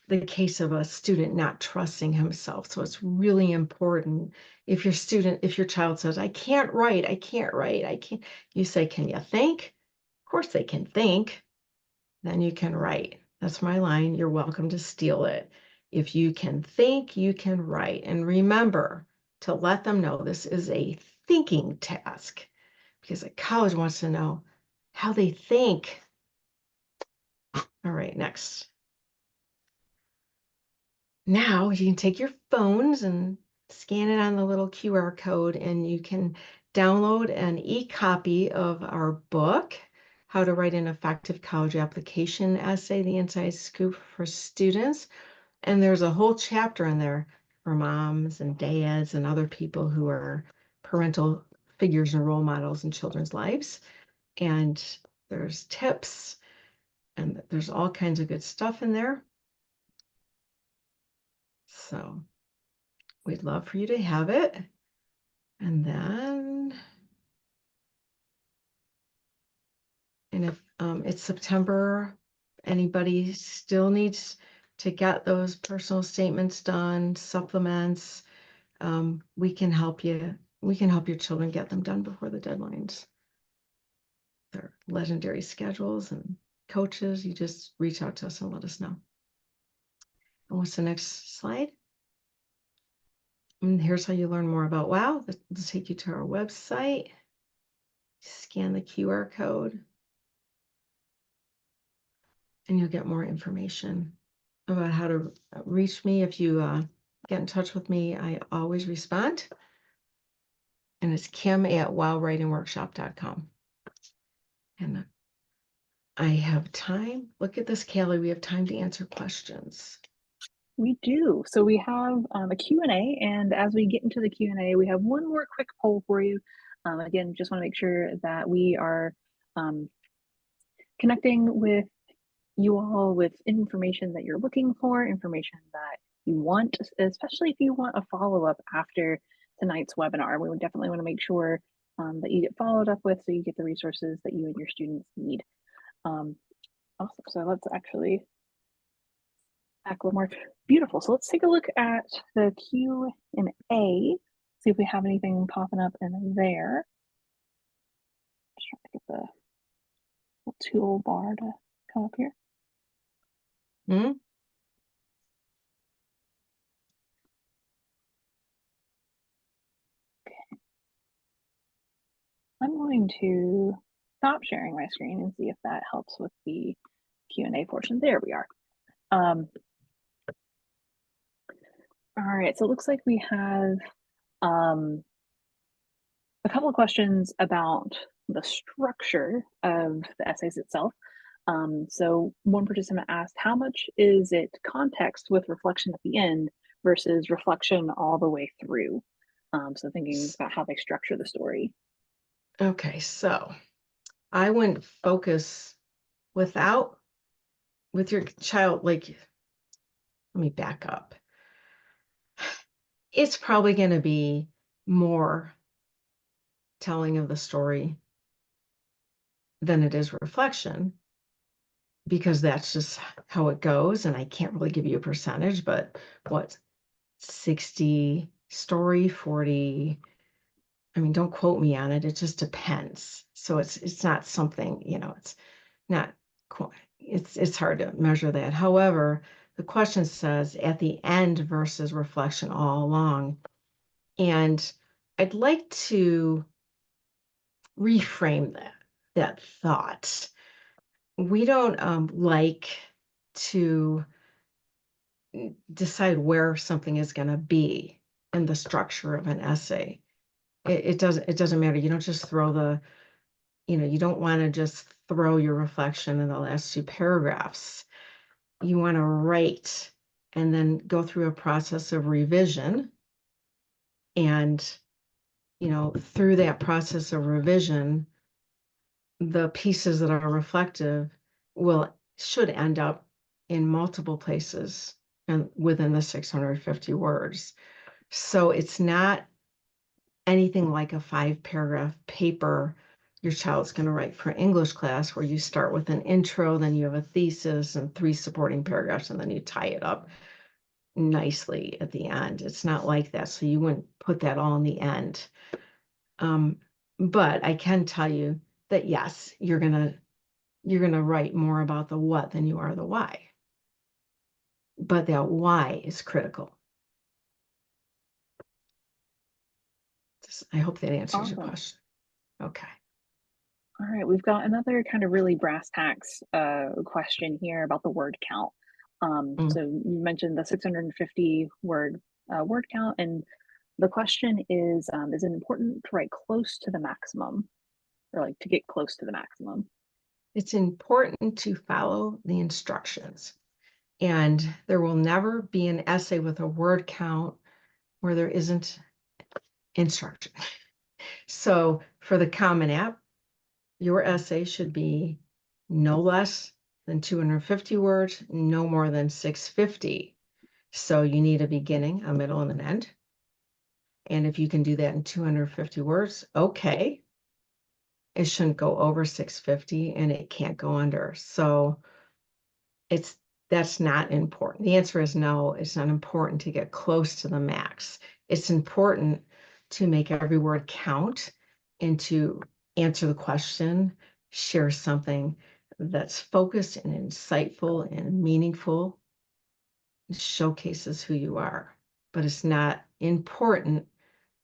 the case of a student not trusting himself. So it's really important if your child says, I can't write, I can't, you say, can you think? Of course they can think, then you can write. That's my line. You're welcome to steal it. If you can think, you can write. And remember to let them know this is a thinking task, because a college wants to know how they think. All right, next. Now you can take your phones and scan it on the little QR code, and you can download an e-copy of our book, How to Write an Effective College Application Essay, The Inside Scoop for Students. And there's a whole chapter in there for moms and dads and other people who are parental figures and role models in children's lives. And there's tips, and there's all kinds of good stuff in there. So we'd love for you to have it. And then, and if it's September, anybody still needs to get those personal statements done, supplements, we can help you. We can help your children get them done before the deadlines. They're legendary schedules and coaches. You just reach out to us and let us know. And what's the next slide? And here's how you learn more about WOW. Let's take you to our website. Scan the QR code, and you'll get more information about how to reach me. If you get in touch with me, I always respond. And it's kim@wowwritingworkshop.com. And I have time. Look at this, Callie. We have time to answer questions. We do. So we have a Q&A, and as we get into the Q&A, we have one more quick poll for you. Again, just want to make sure that we are connecting with you all with information that you're looking for, information that you want, especially if you want a follow-up after tonight's webinar. We would definitely want to make sure that you get followed up with so you get the resources that you and your students need. Awesome. So let's actually back a little more. Beautiful. So let's take a look at the Q&A, see if we have anything popping up in there. Just trying to get the toolbar to come up here. Hmm? I'm going to stop sharing my screen and see if that helps with the Q&A portion. There we are. All right, so it looks like we have a couple of questions about the structure of the essays itself. So one participant asked, how much is it context with reflection at the end versus reflection all the way through? So thinking about how they structure the story. Okay, so I wouldn't focus with your child, like, let me back up. It's probably going to be more telling of the story than it is reflection, because that's just how it goes. And I can't really give you a percentage, but what, 60 story, 40, I mean, don't quote me on it. It just depends. So it's not something, it's not, it's hard to measure that. However, the question says at the end versus reflection all along. And I'd like to reframe that. that thought. We don't like to decide where something is going to be in the structure of an essay. It doesn't matter. You don't just throw you don't want to just throw your reflection in the last two paragraphs. You want to write and then go through a process of revision. And, through that process of revision, the pieces that are reflective should end up in multiple places and within the 650 words. So it's not anything like a 5-paragraph paper your child's going to write for English class, where you start with an intro, then you have a thesis and 3 supporting paragraphs, and then you tie it up nicely at the end. It's not like that. So you wouldn't put that all in the end. But I can tell you that, yes, you're gonna write more about the what than you are the why. But that why is critical. I hope that answers your Awesome. question. Okay. All right, we've got another kind of really brass tacks question here about the word count. So you mentioned the 650 word word count, and the question is it important to write close to the maximum, or like to get close to the maximum? It's important to follow the instructions. And there will never be an essay with a word count where there isn't instruction. So for the Common App, your essay should be no less than 250 words, no more than 650. So you need a beginning, a middle, and an end. And if you can do that in 250 words, okay. It shouldn't go over 650 and it can't go under. So that's not important. The answer is no, it's not important to get close to the max. It's important to make every word count and to answer the question, share something that's focused and insightful and meaningful, showcases who you are. But it's not important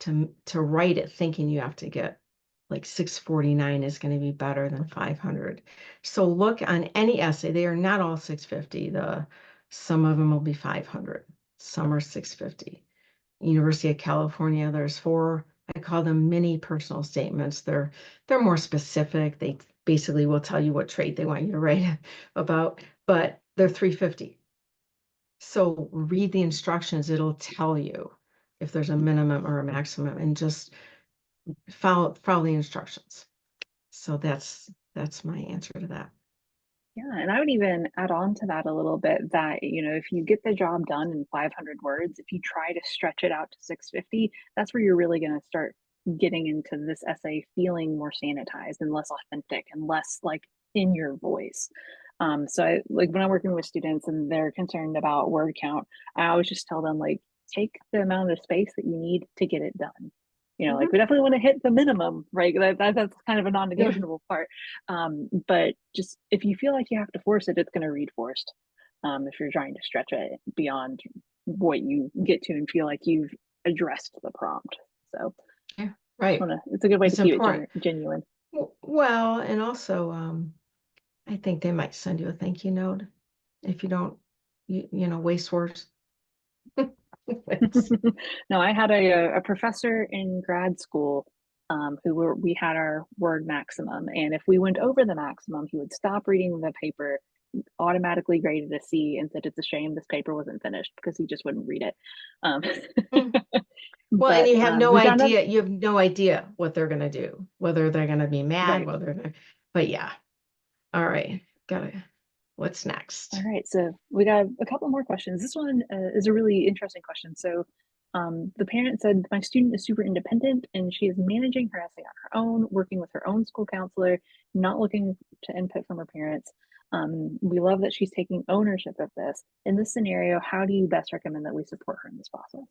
to write it thinking you have to get like 649 is going to be better than 500. So look on any essay. They are not all 650. Some of them will be 500. Some are 650. University of California, there's 4. I call them mini personal statements. They're more specific. They basically will tell you what trait they want you to write about, but they're 350. So read the instructions. It'll tell you if there's a minimum or a maximum, and just follow the instructions. So that's my answer to that. Yeah, and I would even add on to that a little bit that, if you get the job done in 500 words, if you try to stretch it out to 650, that's where you're really going to start getting into this essay feeling more sanitized and less authentic and less like in your voice. So like when I'm working with students and they're concerned about word count, I always just tell them, like, take the amount of space that you need to get it done. Like, we definitely want to hit the minimum, right? That's kind of a non-negotiable part. But just if you feel like you have to force it, it's going to read forced. If you're trying to stretch it beyond what you get to and feel like you've addressed the prompt. So Yeah, right. it's a good way It's to keep important. it genuine. Well, and also, I think they might send you a thank you note if you don't, waste words. No, I had a professor in grad school we had our word maximum, and if we went over the maximum, he would stop reading the paper, automatically graded a C, and said it's a shame this paper wasn't finished because he just wouldn't read it. Well, and But you have no we found out, idea. You have no idea what they're going to do, whether they're going to be mad, right. but yeah. All right. What's All next? right, so we got a couple more questions. This one is a really interesting question. So the parent said, my student is super independent and she is managing her essay on her own, working with her own school counselor, not looking to input from her parents. We love that she's taking ownership of this. In this scenario, how do you best recommend that we support her in this process?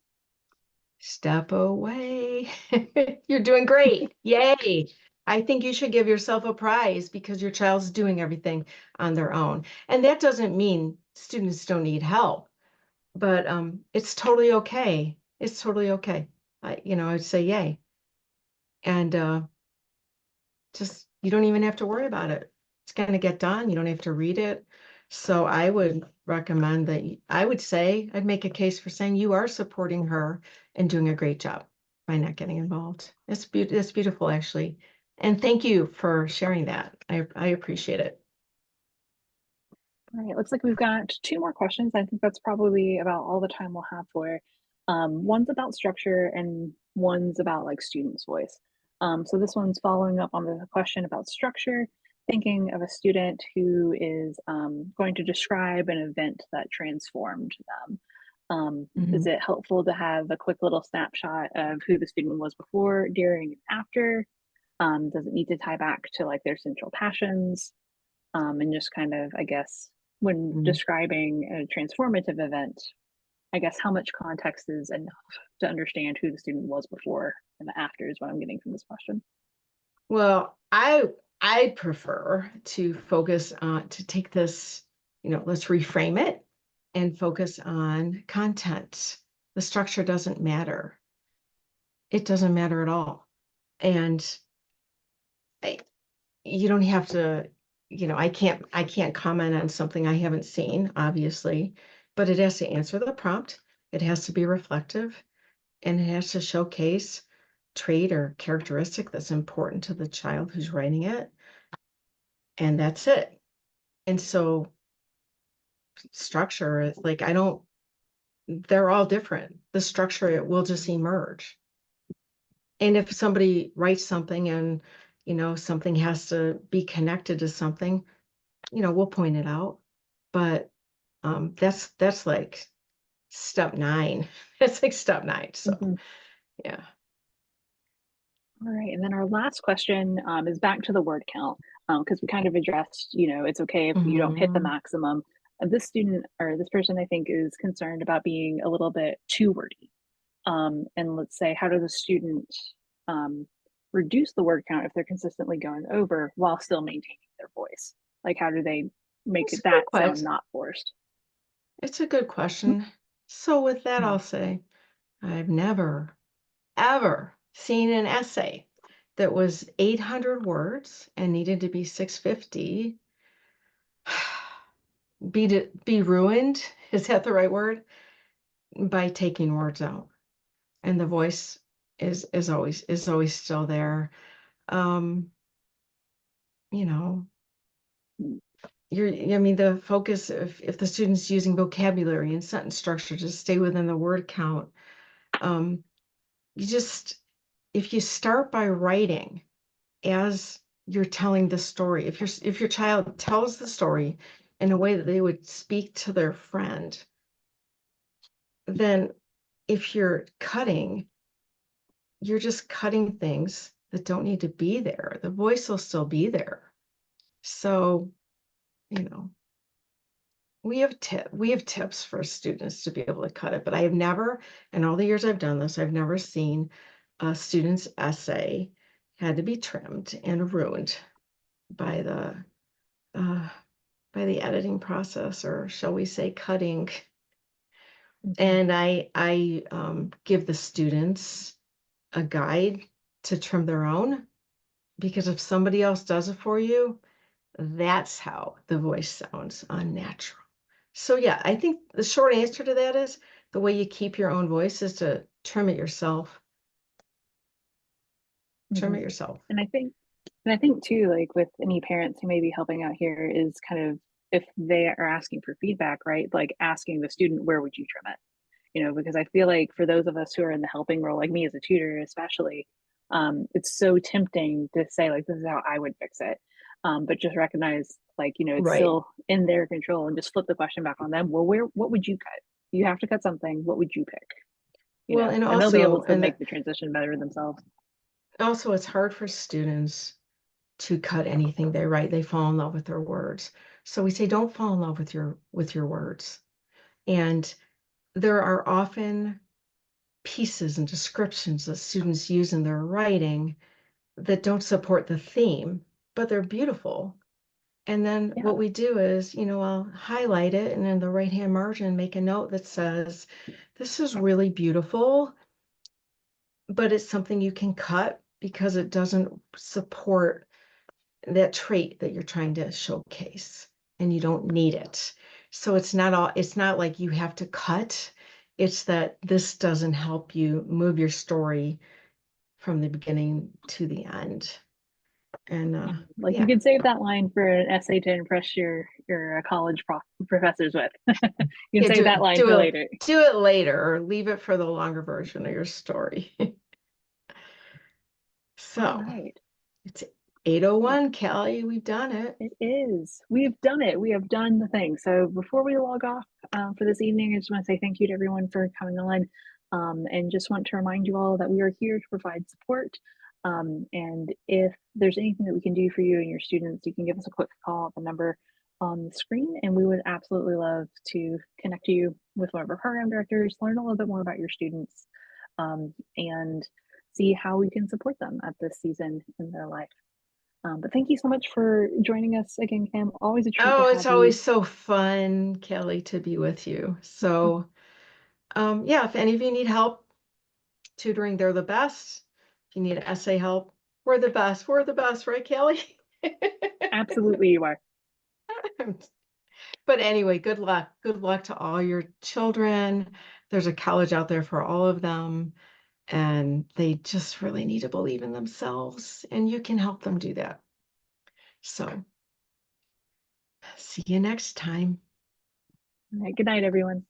Step away. You're doing great. Yay. I think you should give yourself a prize because your child's doing everything on their own. And that doesn't mean students don't need help, but it's totally okay. It's totally okay. I'd say yay. And just you don't even have to worry about it. It's going to get done. You don't have to read it. So I would recommend that I would say I'd make a case for saying you are supporting her and doing a great job by not getting involved. It's beautiful, actually. And thank you for sharing that. I appreciate it. All right, looks like we've got two more questions. I think that's probably about all the time we'll have for. One's about structure and one's about like student's voice. So this one's following up on the question about structure, thinking of a student who is going to describe an event that transformed them. Is Mhm. it helpful to have a quick little snapshot of who the student was before, during, and after? Does it need to tie back to like their central passions? And just kind of, I guess, when Mhm. describing a transformative event, I guess how much context is enough to understand who the student was before and the after is what I'm getting from this question. Well, I prefer to focus on to take this, let's reframe it and focus on content. The structure doesn't matter. It doesn't matter at all. And I, you don't have to, I can't comment on something I haven't seen, obviously, but it has to answer the prompt. It has to be reflective and it has to showcase trait or characteristic that's important to the child who's writing it. And that's it. And so structure is like, they're all different. The structure, it will just emerge. And if somebody writes something and, something has to be connected to something, we'll point it out. But that's like step 9. It's like step 9. So Mm-hmm. yeah. All right, and then our last question is back to the word count because we kind of addressed, it's okay if you don't hit the Mhm. maximum. This student or this person, I think, is concerned about being a little bit too wordy. And let's say, how does a student um, reduce the word count if they're consistently going over while still maintaining their voice? Like, how do they make It's a good that sound question. not forced? It's a good question. So with that, I'll Mhm. say I've never, ever seen an essay that was 800 words and needed to be 650 be ruined. Is that the right word? By taking words out. And the voice is always still there. Um, you know, I mean, the focus, if the student's using vocabulary and sentence structure to stay within the word count, um, you just, if you start by writing as you're telling the story, if your child tells the story in a way that they would speak to their friend, then if you're cutting, you're just cutting things that don't need to be there. The voice will still be there. So, you know, we have tips for students to be able to cut it, but I have never, in all the years I've done this, I've never seen a student's essay had to be trimmed and ruined by the uh, by the editing process, or shall we say cutting. Mhm. And I give the students a guide to trim their own, because if somebody else does it for you, that's how the voice sounds unnatural. So yeah, I think the short answer to that is the way you keep your own voice is to trim it yourself. Trim it Mhm. yourself. And I think too, like with any parents who may be helping out here, is kind of if they are asking for feedback, right? Like asking the student, where would you trim it? Because I feel like for those of us who are in the helping role, like me as a tutor, especially, it's so tempting to say, like, this is how I would fix it. But just recognize, like, it's Right. still in their control and just flip the question back on them. Well, what would you cut? You have to cut something. What would you pick? Well, and And they'll be able also, to make the transition better themselves. also it's hard for students to cut anything they write. They fall in love with their words. So we say, don't fall in love with your words. And there are often pieces and descriptions that students use in their writing that don't support the theme, but they're beautiful. And then Yeah. what we do is, I'll highlight it and in the right-hand margin make a note that says, this is really beautiful, but it's something you can cut because it doesn't support that trait that you're trying to showcase, and you don't need it. So it's not like you have to cut. It's that this doesn't help you move your story from the beginning to the end. And Like you yeah, could save that line for an essay to impress your college professors with. You can yeah, save that line for later. do it later or leave it for the longer version of your story. All So right. it's Well, 8:01, Kelly. We've done it. it is. We have done it. We have done the thing. So before we log off for this evening, I just want to say thank you to everyone for coming on, and just want to remind you all that we are here to provide support. And if there's anything that we can do for you and your students, you can give us a quick call at the number on the screen, and we would absolutely love to connect you with one of our program directors, learn a little bit more about your students, and see how we can support them at this season in their life. But thank you so much for joining us again, Kim. Always a treat to Oh, it's have you. always so fun, Kelly, to be with you. So, yeah, if any of you need help tutoring, they're the best. If you need essay help, we're the best. We're the best, right, Kelly? Absolutely, you are. But anyway, good luck. Good luck to all your children. There's a college out there for all of them, and they just really need to believe in themselves, and you can help them do that. So, see you next time. All right, good night, everyone.